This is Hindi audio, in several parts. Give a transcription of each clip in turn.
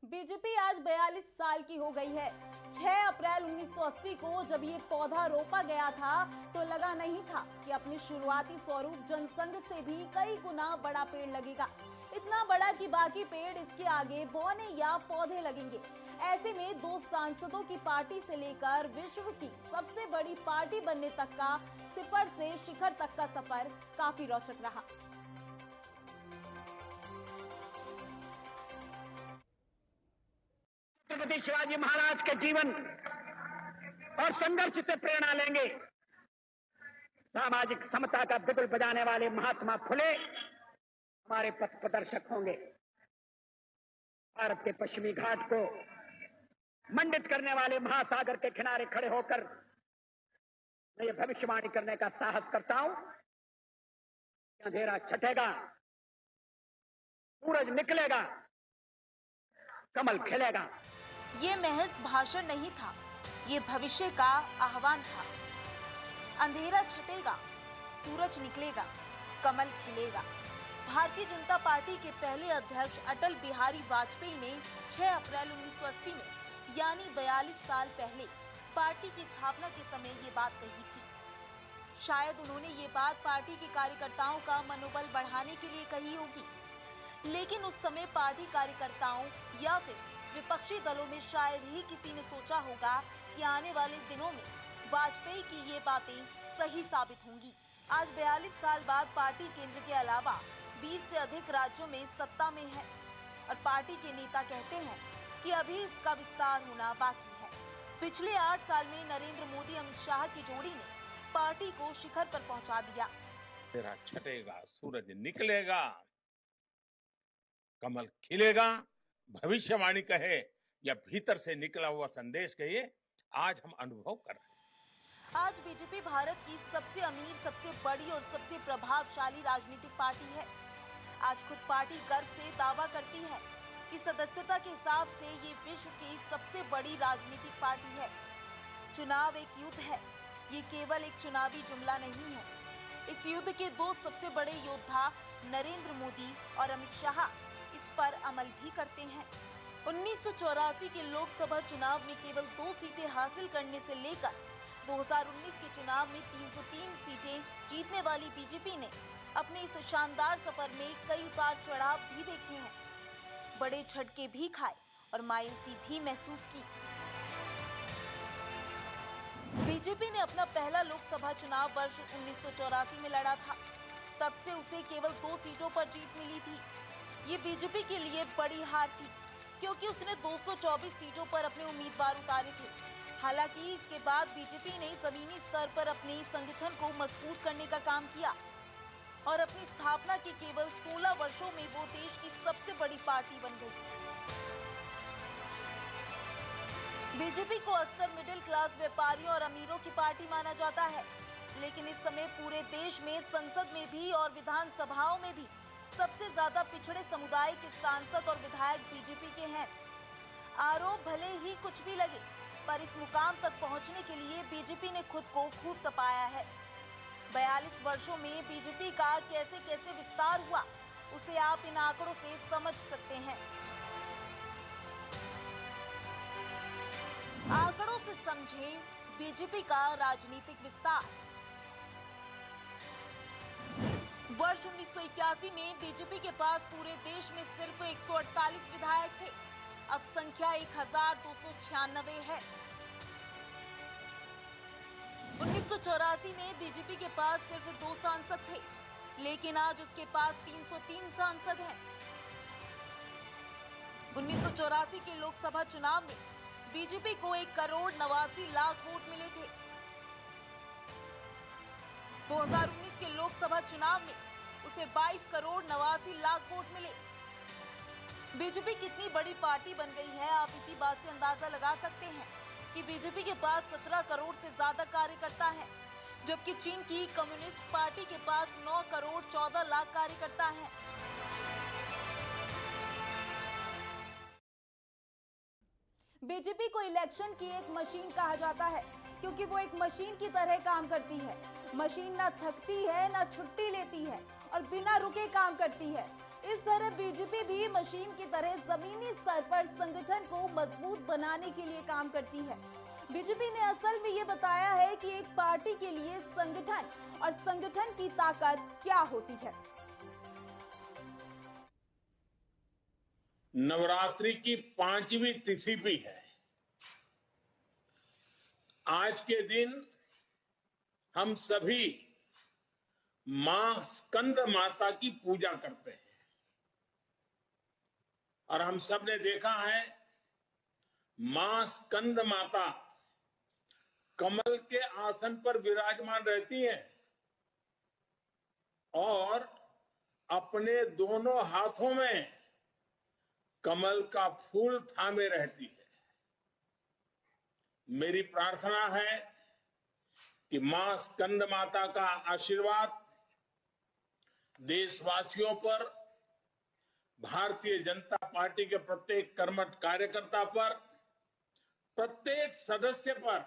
बीजेपी आज 42 साल की हो गई है। 6 अप्रैल 1980 को जब ये पौधा रोपा गया था तो लगा नहीं था कि अपनी शुरुआती स्वरूप जनसंघ से भी कई गुना बड़ा पेड़ लगेगा। इतना बड़ा कि बाकी पेड़ इसके आगे बौने या पौधे लगेंगे। ऐसे में दो सांसदों की पार्टी से लेकर विश्व की सबसे बड़ी पार्टी बनने तक का सिफर से शिखर तक का सफर काफी रोचक रहा। छत्रपति शिवाजी महाराज के जीवन और संघर्ष से प्रेरणा लेंगे। सामाजिक समता का बिगुल बजाने वाले महात्मा फुले हमारे पथ प्रदर्शक होंगे। भारत के पश्चिमी घाट को मंडित करने वाले महासागर के किनारे खड़े होकर मैं ये भविष्यवाणी करने का साहस करता हूं कि अंधेरा छटेगा, सूरज निकलेगा, कमल खिलेगा। ये महज भाषण नहीं था, ये भविष्य का आह्वान था। अंधेरा छटेगा, सूरज निकलेगा, कमल खिलेगा। भारतीय जनता पार्टी के पहले अध्यक्ष अटल बिहारी वाजपेयी ने 6 अप्रैल 1980 में यानी 42 साल पहले पार्टी की स्थापना के समय ये बात कही थी। शायद उन्होंने ये बात पार्टी के कार्यकर्ताओं का मनोबल बढ़ाने के लिए कही होगी, लेकिन उस समय पार्टी कार्यकर्ताओं या फिर विपक्षी दलों में शायद ही किसी ने सोचा होगा कि आने वाले दिनों में वाजपेयी की ये बातें सही साबित होंगी। आज 42 साल बाद पार्टी केंद्र के अलावा 20 से अधिक राज्यों में सत्ता में है और पार्टी के नेता कहते हैं कि अभी इसका विस्तार होना बाकी है। पिछले 8 साल में नरेंद्र मोदी अमित शाह की जोड़ी ने पार्टी को शिखर पर पहुंचा दिया। अंधेरा छटेगा, सूरज निकलेगा, कमल खिलेगा। भविष्यवाणी कहे या भीतर से निकला हुआ संदेश कहिए, आज हम अनुभव कर रहे हैं। आज बीजेपी भारत की सबसे अमीर, सबसे बड़ी और सबसे प्रभावशाली राजनीतिक पार्टी है। आज खुद पार्टी गर्व से दावा करती है कि सदस्यता के हिसाब से ये विश्व की सबसे बड़ी राजनीतिक पार्टी है। चुनाव एक युद्ध है, ये केवल एक चुनावी जुमला नहीं है। इस युद्ध के दो सबसे बड़े योद्धा नरेंद्र मोदी और अमित शाह इस पर अमल भी करते हैं। 1984 के लोकसभा चुनाव में केवल 2 सीटें हासिल करने से लेकर 2019 के चुनाव में 303 सीटें जीतने वाली बीजेपी ने अपने इस शानदार सफर में कई उतार चढ़ाव भी देखे हैं, बड़े झटके भी खाए और मायूसी भी महसूस की। बीजेपी ने अपना पहला लोकसभा चुनाव वर्ष 1984 में लड़ा था। तब से उसे केवल 2 सीटों पर जीत मिली थी। ये बीजेपी के लिए बड़ी हार थी क्योंकि उसने 224 सीटों पर अपने उम्मीदवार उतारे थे। हालांकि इसके बाद बीजेपी ने जमीनी स्तर पर अपने संगठन को मजबूत करने का काम किया और अपनी स्थापना के केवल 16 वर्षों में वो देश की सबसे बड़ी पार्टी बन गई। बीजेपी को अक्सर मिडिल क्लास व्यापारियों और अमीरों की पार्टी माना जाता है, लेकिन इस समय पूरे देश में संसद में भी और विधानसभाओं में भी सबसे ज्यादा पिछड़े समुदाय के सांसद और विधायक बीजेपी के हैं। आरोप भले ही कुछ भी लगे, पर इस मुकाम तक पहुंचने के लिए बीजेपी ने खुद को खूब तपाया है। 42 वर्षों में बीजेपी का कैसे कैसे विस्तार हुआ, उसे आप इन आंकड़ों से समझ सकते हैं। आंकड़ों से समझें बीजेपी का राजनीतिक विस्तार। वर्ष 1981 में बीजेपी के पास पूरे देश में सिर्फ 148 विधायक थे। अब संख्या 1296 है। 1984 में बीजेपी के पास सिर्फ 2 सांसद थे, लेकिन आज उसके पास 303 सांसद हैं। 1984 के लोकसभा चुनाव में बीजेपी को 1,89,00,000 वोट मिले थे। 2019 के लोकसभा चुनाव में उसे 22,89,00,000 वोट मिले। बीजेपी कितनी बड़ी पार्टी बन गई है, आप इसी बात से अंदाजा लगा सकते हैं कि बीजेपी के पास 17 करोड़ से ज्यादा कार्यकर्ता हैं, जबकि चीन की कम्युनिस्ट पार्टी के पास 9 करोड़ 14 लाख कार्यकर्ता हैं। बीजेपी को इलेक्शन की एक मशीन कहा जाता है क्योंकि वो एक मशीन की तरह काम करती है। मशीन ना थकती है, ना छुट्टी लेती है और बिना रुके काम करती है। इस तरह बीजेपी भी मशीन की तरह जमीनी स्तर पर संगठन को मजबूत बनाने के लिए काम करती है। बीजेपी ने असल में ये बताया है कि एक पार्टी के लिए संगठन और संगठन की ताकत क्या होती है। नवरात्रि की 5वीं तिथि भी है। आज के दिन हम सभी मां स्कंद माता की पूजा करते हैं और हम सब ने देखा है मां स्कंद माता कमल के आसन पर विराजमान रहती हैं और अपने दोनों हाथों में कमल का फूल थामे रहती है। मेरी प्रार्थना है कि मां स्कंद माता का आशीर्वाद देशवासियों पर, भारतीय जनता पार्टी के प्रत्येक कर्मठ कार्यकर्ता पर, प्रत्येक सदस्य पर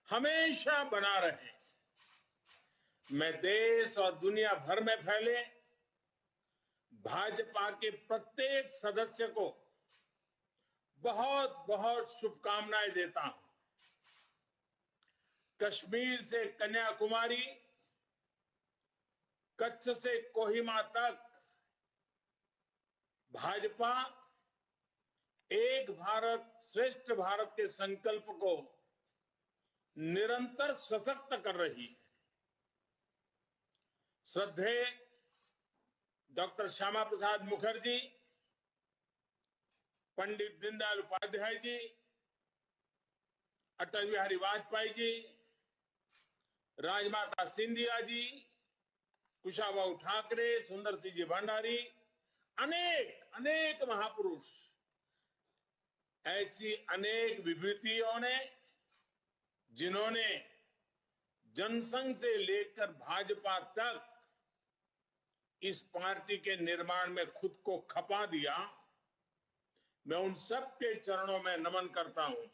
हमेशा बना रहे। मैं देश और दुनिया भर में फैले भाजपा के प्रत्येक सदस्य को बहुत बहुत शुभकामनाएं देता हूं। कश्मीर से कन्याकुमारी, कच्छ से कोहिमा तक भाजपा एक भारत श्रेष्ठ भारत के संकल्प को निरंतर सशक्त कर रही है। श्रद्धेय डॉक्टर श्यामा प्रसाद मुखर्जी, पंडित दीनदयाल उपाध्याय जी, अटल बिहारी वाजपेयी जी, राजमाता सिंधिया जी, कुशाभाऊ ठाकरे, सुंदर सिंह जी भंडारी, अनेक महापुरुष, ऐसी अनेक विभूतियों ने जिन्होंने जनसंघ से लेकर भाजपा तक इस पार्टी के निर्माण में खुद को खपा दिया, मैं उन सब के चरणों में नमन करता हूं।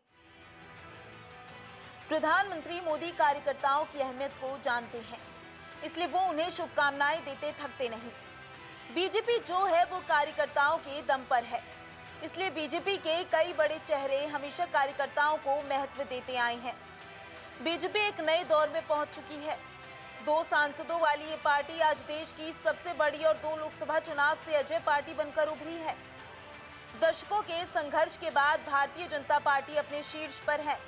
प्रधानमंत्री मोदी कार्यकर्ताओं की अहमियत को जानते हैं, इसलिए वो उन्हें शुभकामनाएं देते थकते नहीं। बीजेपी जो है वो कार्यकर्ताओं के दम पर है, इसलिए बीजेपी के कई बड़े चेहरे हमेशा कार्यकर्ताओं को महत्व देते आए हैं। बीजेपी एक नए दौर में पहुंच चुकी है। 2 सांसदों वाली ये पार्टी आज देश की सबसे बड़ी और 2 लोकसभा चुनाव से अजय पार्टी बनकर उभरी है। दशकों के संघर्ष के बाद भारतीय जनता पार्टी अपने शीर्ष पर है।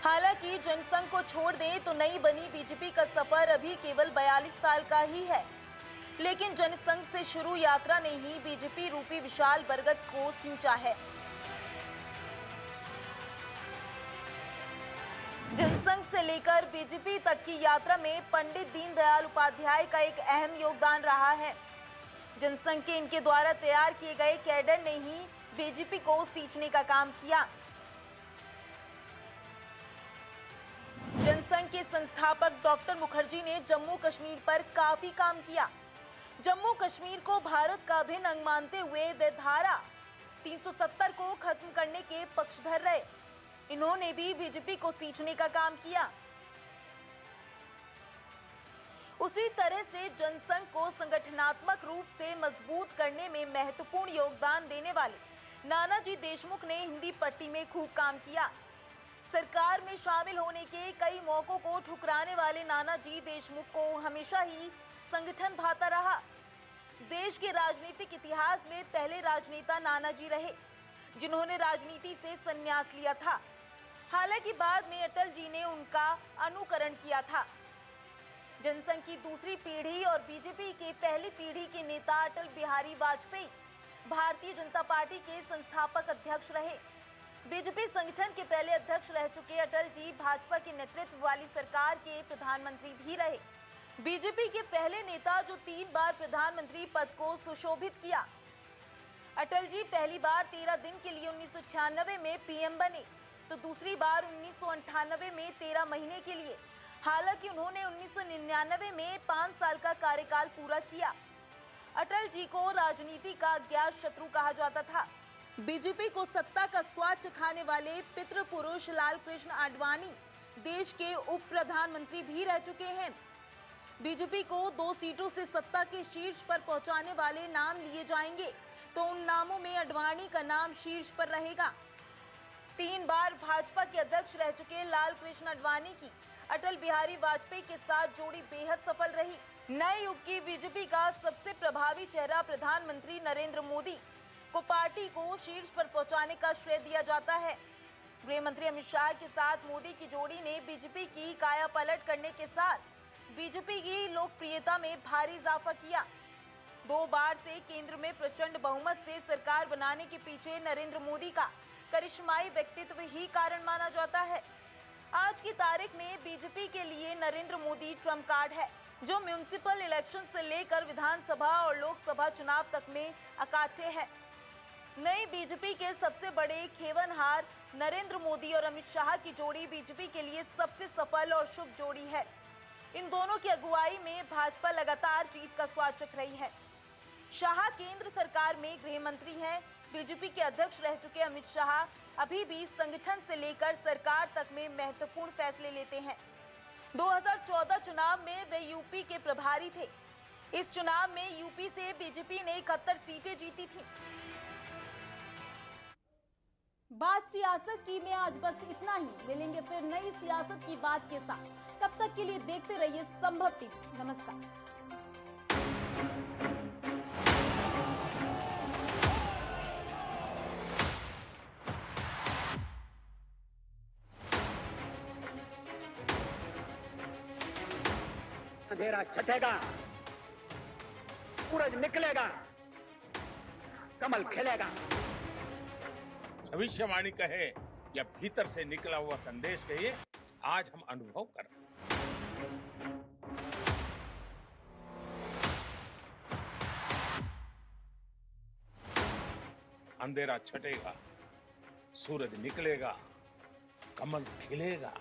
हालांकि जनसंघ को छोड़ दें तो नई बनी बीजेपी का सफर अभी केवल 42 साल का ही है, लेकिन जनसंघ से शुरू यात्रा ने ही बीजेपी रूपी विशाल बरगद को सींचा है। जनसंघ से लेकर बीजेपी तक की यात्रा में पंडित दीनदयाल उपाध्याय का एक अहम योगदान रहा है। जनसंघ के इनके द्वारा तैयार किए गए कैडर ने ही बीजेपी को सींचने का काम किया। जनसंघ के संस्थापक डॉक्टर मुखर्जी ने जम्मू कश्मीर पर काफी काम किया। जम्मू कश्मीर को भारत का अभिन्न अंग मानते हुए वे धारा 370 को खत्म करने के पक्षधर रहे। इन्होंने भी बीजेपी को सींचने का काम किया। उसी तरह से जनसंघ को संगठनात्मक रूप से मजबूत करने में महत्वपूर्ण योगदान देने वाले नानाजी देशमुख ने हिंदी पट्टी में खूब काम किया। सरकार में शामिल होने के कई मौकों को ठुकराने वाले नानाजी देशमुख को हमेशा ही संगठन भाता रहा। देश के राजनीतिक इतिहास में पहले राजनेता नानाजी रहे, जिन्होंने राजनीति से संन्यास लिया था। हालांकि बाद में अटल जी ने उनका अनुकरण किया था। जनसंघ की दूसरी पीढ़ी और बीजेपी के पहली पीढ़ी के नेता अटल बिहारी वाजपेयी भारतीय जनता पार्टी के संस्थापक अध्यक्ष रहे। बीजेपी संगठन के पहले अध्यक्ष रह चुके अटल जी भाजपा के नेतृत्व वाली सरकार के प्रधानमंत्री भी रहे। बीजेपी के पहले नेता जो 3 बार प्रधानमंत्री पद को सुशोभित किया। अटल जी पहली बार 13 दिन के लिए 1996 में पीएम बने, तो दूसरी बार 1998 में 13 महीने के लिए। हालांकि उन्होंने 1999 में 5 साल का कार्यकाल पूरा किया। अटल जी को राजनीति का अज्ञात शत्रु कहा जाता था। बीजेपी को सत्ता का स्वाद चखाने वाले पितृ पुरुष लाल कृष्ण आडवाणी देश के उप प्रधानमंत्री भी रह चुके हैं। बीजेपी को 2 सीटों से सत्ता के शीर्ष पर पहुंचाने वाले नाम लिए जाएंगे तो उन नामों में अडवाणी का नाम शीर्ष पर रहेगा। 3 बार भाजपा के अध्यक्ष रह चुके लाल कृष्ण आडवाणी की अटल बिहारी वाजपेयी के साथ जोड़ी बेहद सफल रही। नए युग की बीजेपी का सबसे प्रभावी चेहरा प्रधानमंत्री नरेंद्र मोदी को पार्टी को शीर्ष पर पहुंचाने का श्रेय दिया जाता है। गृह मंत्री अमित शाह के साथ मोदी की जोड़ी ने बीजेपी की काया पलट करने के साथ बीजेपी की लोकप्रियता में भारी इजाफा किया। 2 बार से केंद्र में प्रचंड बहुमत से सरकार बनाने के पीछे नरेंद्र मोदी का करिश्माई व्यक्तित्व ही कारण माना जाता है। आज की तारीख में बीजेपी के लिए नरेंद्र मोदी ट्रम्प कार्ड है, जो म्युनिसिपल इलेक्शन से लेकर विधानसभा और लोकसभा चुनाव तक में अकाट्य है। नई बीजेपी के सबसे बड़े खेवनहार नरेंद्र मोदी और अमित शाह की जोड़ी बीजेपी के लिए सबसे सफल और शुभ जोड़ी है। इन दोनों की अगुवाई में भाजपा लगातार जीत का स्वाद चख रही है। शाह केंद्र सरकार में गृह मंत्री हैं। बीजेपी के अध्यक्ष रह चुके अमित शाह अभी भी संगठन से लेकर सरकार तक में महत्वपूर्ण फैसले लेते हैं। 2014 चुनाव में वे यूपी के प्रभारी थे। इस चुनाव में यूपी से बीजेपी ने 71 सीटें जीती थी। बात सियासत की में आज बस इतना ही। मिलेंगे फिर नई सियासत की बात के साथ। तब तक के लिए देखते रहिए संभव टीवी। नमस्कार। अंधेरा छटेगा, सूरज निकलेगा, कमल खिलेगा। भविष्यवाणी कहे या भीतर से निकला हुआ संदेश कहिए, आज हम अनुभव कर रहे हैं। अंधेरा छटेगा, सूरज निकलेगा, कमल खिलेगा।